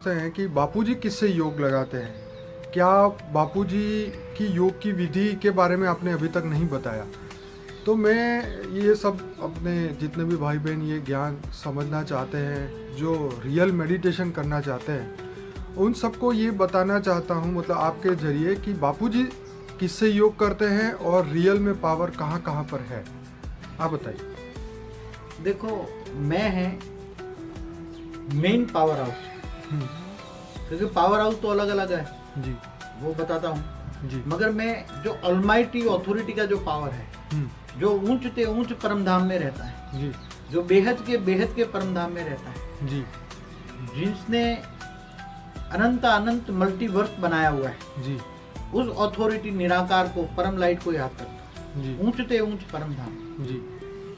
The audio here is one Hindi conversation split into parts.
हैं कि बापूजी किससे योग लगाते हैं। क्या बापूजी की योग की विधि के बारे में आपने अभी तक नहीं बताया, तो मैं ये सब अपने जितने भी भाई बहन ये ज्ञान समझना चाहते हैं, जो रियल मेडिटेशन करना चाहते हैं, उन सबको ये बताना चाहता हूँ, मतलब आपके ज़रिए, कि बापूजी किससे योग करते हैं और रियल में पावर कहाँ कहाँ पर है। आप बताइए। देखो, मैं है मेन पावर हाउस, क्योंकि पावर हाउस तो अलग अलग है जी वो बताता हूँ जी। मगर मैं जो ऑलमाइटी अथॉरिटी का जो पावर है, जो ऊंच ते ऊंच परम धाम में रहता है जी जो बेहद के परम धाम में रहता है, जी जिसने अनंत अनंत मल्टीवर्स बनाया हुआ है, जी उस अथॉरिटी निराकार को, परम लाइट को याद करता जी हूँ, ऊंच ते ऊंच परम धाम। जी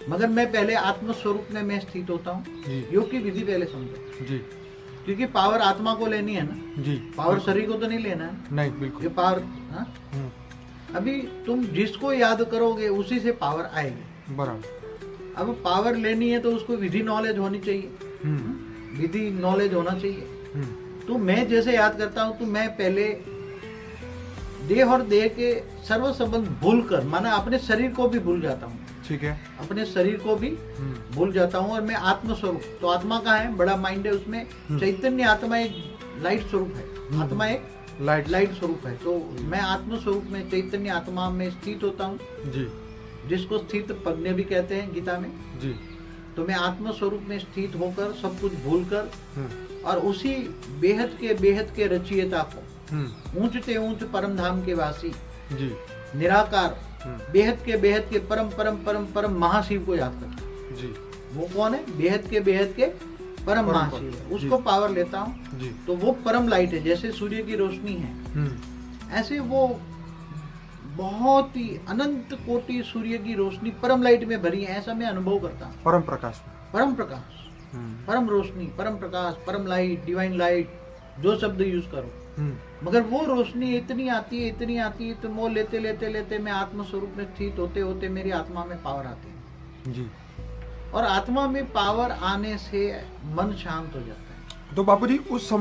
मगर मैं पहले आत्म स्वरूप में मैं स्थित होता हूँ। जी योग की विधि पहले समझो, जी क्योंकि पावर आत्मा को लेनी है ना, जी। पावर शरीर को तो नहीं लेना है। नहीं, ये बिल्कुल। पावर, हाँ? अभी तुम जिसको याद करोगे उसी से पावर आएगी। बराबर। अब पावर लेनी है तो उसको विधि नॉलेज होनी चाहिए, विधि नॉलेज होना चाहिए। तो मैं जैसे याद करता हूँ, तो मैं पहले देह और देह के सर्व संबंध भूल कर, माना अपने शरीर को भी भूल जाता हूँ, ठीक है। अपने शरीर को भी भूल जाता हूँ, और मैं आत्म स्वरूप, तो आत्मा का है बड़ा माइंड है, उसमें चैतन्य आत्मा एक लाइट स्वरूप है, आत्मा एक लाइट स्वरूप है। तो मैं आत्म स्वरूप में, चैतन्य आत्मा में स्थित होता हूँ जी जिसको स्थित प्रज्ञ भी कहते हैं गीता में। जी। तो मैं आत्म स्वरूप में स्थित होकर, सब कुछ भूल कर, और उसी बेहद के रचयिता को, ऊंच ते ऊंच परम धाम के वासी, जी निराकार, बेहद के परम परम परम परम महाशिव को याद करता जी। वो कौन है? बेहद के परम महाशिव है, उसको पावर लेता हूँ। जी। तो वो परम लाइट है, जैसे सूर्य की रोशनी है, ऐसे वो बहुत ही अनंत कोटि सूर्य की रोशनी परम लाइट में भरी है, ऐसा मैं अनुभव करता हूँ। परम प्रकाश में। परम प्रकाश, परम रोशनी, परम प्रकाश, परम लाइट, डिवाइन लाइट, जो शब्द यूज करो, मगर वो रोशनी इतनी आती है, तो वो लेते मैं आत्म स्वरूप में स्थित होते मेरी आत्मा में पावर आती है जी। और आत्मा में पावर आने से मन शांत हो जाता है। तो बापूजी उस समय